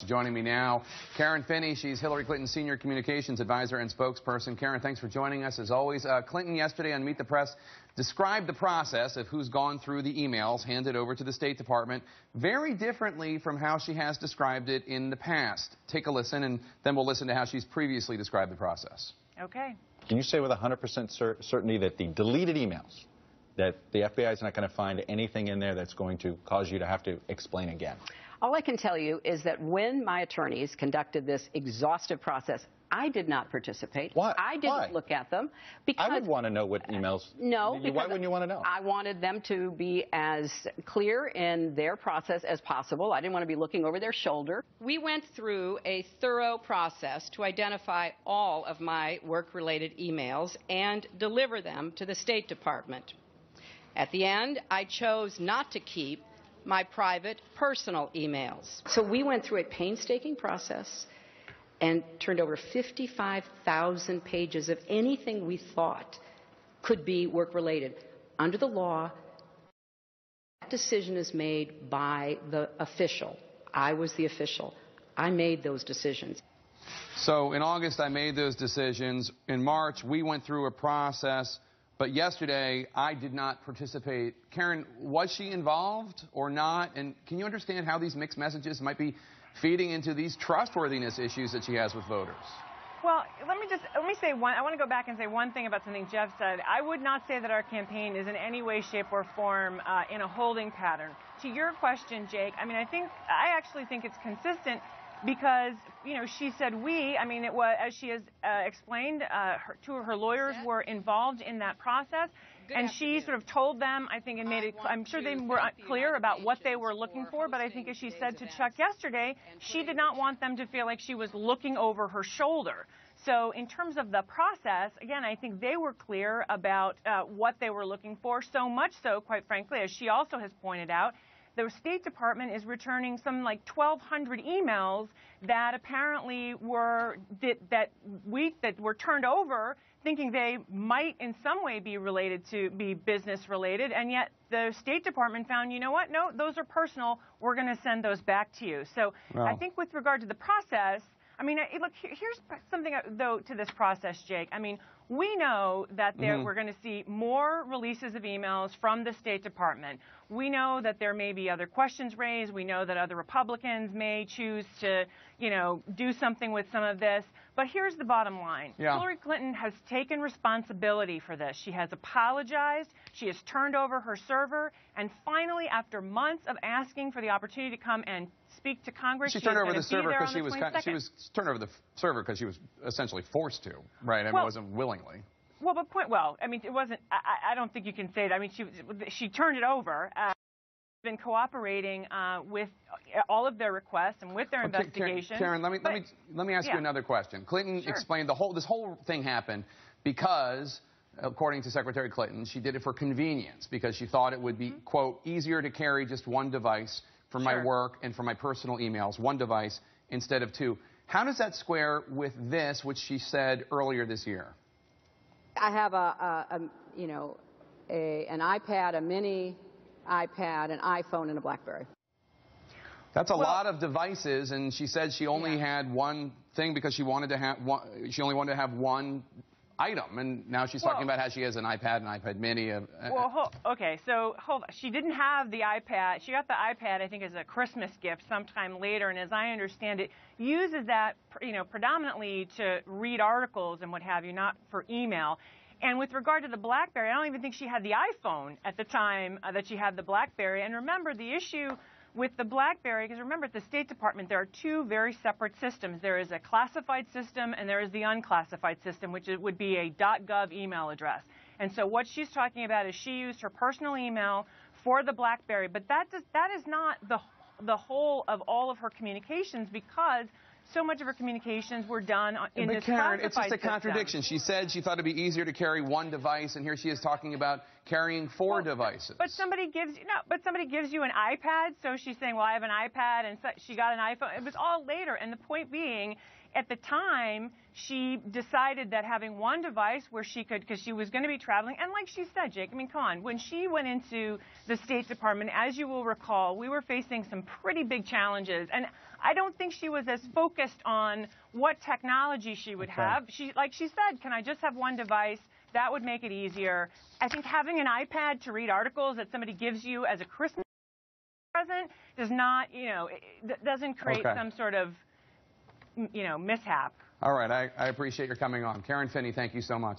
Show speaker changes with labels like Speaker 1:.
Speaker 1: Joining me now, Karen Finney. She's Hillary Clinton's senior communications advisor and spokesperson. Karen, thanks for joining us as always. Clinton yesterday on Meet the Press described the process of who's gone through the emails handed over to the State Department very differently from how she has described it in the past. Take a listen, and then we'll listen to how she's previously described the process.
Speaker 2: Okay.
Speaker 3: Can you say with 100% certainty that the deleted emails, that the FBI is not going to find anything in there that's going to cause you to have to explain again?
Speaker 4: All I can tell you is that when my attorneys conducted this exhaustive process, I did not participate.
Speaker 3: Why?
Speaker 4: I didn't look at them because
Speaker 3: I would want to know what emails.
Speaker 4: No,
Speaker 3: why wouldn't you want to know?
Speaker 4: I wanted them to be as clear in their process as possible. I didn't want to be looking over their shoulder. We went through a thorough process to identify all of my work-related emails and deliver them to the State Department. At the end, I chose not to keep my private, personal emails. So we went through a painstaking process and turned over 55,000 pages of anything we thought could be work-related. Under the law, that decision is made by the official. I was the official. I made those decisions.
Speaker 1: So in August, I made those decisions. In March, we went through a process. But yesterday, I did not participate. Karen, was she involved or not? And can you understand how these mixed messages might be feeding into these trustworthiness issues that she has with voters?
Speaker 2: Well, let me say one. I want to go back and say one thing about something Jeff said. I would not say that our campaign is in any way, shape, or form in a holding pattern. To your question, Jake, I actually think it's consistent. Because, you know, she said we, it was, as she has explained, two of her lawyers were involved in that process. And she sort of told them, I think, and made it, I'm sure they were clear about what they were looking for. But I think, as she said to Chuck yesterday, she did not want them to feel like she was looking over her shoulder. So in terms of the process, again, I think they were clear about what they were looking for. So much so, quite frankly, as she also has pointed out, the State Department is returning some like 1,200 emails that apparently were that were turned over, thinking they might in some way be business related, and yet the State Department found, you know what? No, those are personal. We're going to send those back to you. So I think with regard to the process, look, here's something, though, to this process, Jake. We know that we're going to see more releases of emails from the State Department. We know that there may be other questions raised. We know that other Republicans may choose to, do something with some of this. But here's the bottom line. Yeah. Hillary Clinton has taken responsibility for this. She has apologized. She has turned over her server. And finally, after months of asking for the opportunity to come and speak to Congress,
Speaker 1: she turned over the server because she was turned over the server because she was essentially forced to, right? It wasn't willingly.
Speaker 2: Well, but it wasn't. I don't think you can say that. She turned it over. Been cooperating with all of their requests and with their investigation.
Speaker 1: Karen, let me ask you another question. Clinton explained this whole thing happened because, according to Secretary Clinton, she did it for convenience because she thought it would be, quote, easier to carry just one device for my work and for my personal emails, one device instead of two. How does that square with this, which she said earlier this year?
Speaker 4: I have an iPad, a mini iPad, an iPhone, and a BlackBerry.
Speaker 1: That's a lot of devices, and she said she only had one thing because she wanted to have one. She only wanted to have one item, and now she's talking about how she has an iPad, an iPad Mini.
Speaker 2: Okay, so hold on. She didn't have the iPad. She got the iPad, I think, as a Christmas gift sometime later, and as I understand it, uses that, predominantly to read articles and what have you, not for email. And with regard to the BlackBerry, I don't even think she had the iPhone at the time that she had the BlackBerry. And remember, the issue with the BlackBerry, because remember, at the State Department, there are two very separate systems. There is a classified system, and there is the unclassified system, which would be a .gov email address. And so what she's talking about is she used her personal email for the BlackBerry. But that is not the whole of all of her communications, because so much of her communications were done in this
Speaker 1: Karen,
Speaker 2: classified
Speaker 1: it's just a contradiction.
Speaker 2: system.
Speaker 1: She said she thought it'd be easier to carry one device, and here she is talking about carrying four devices.
Speaker 2: But somebody gives you an iPad, so she's saying, well, I have an iPad, and so she got an iPhone. It was all later, and the point being, at the time, she decided that having one device where she could, because she was going to be traveling, and like she said, Jake, come on, when she went into the State Department, as you will recall, we were facing some pretty big challenges, and I don't think she was as focused on what technology she would have. Like she said, can I just have one device? That would make it easier. I think having an iPad to read articles that somebody gives you as a Christmas present does not, doesn't create some sort of, mishap.
Speaker 1: All right, I appreciate your coming on. Karen Finney, thank you so much.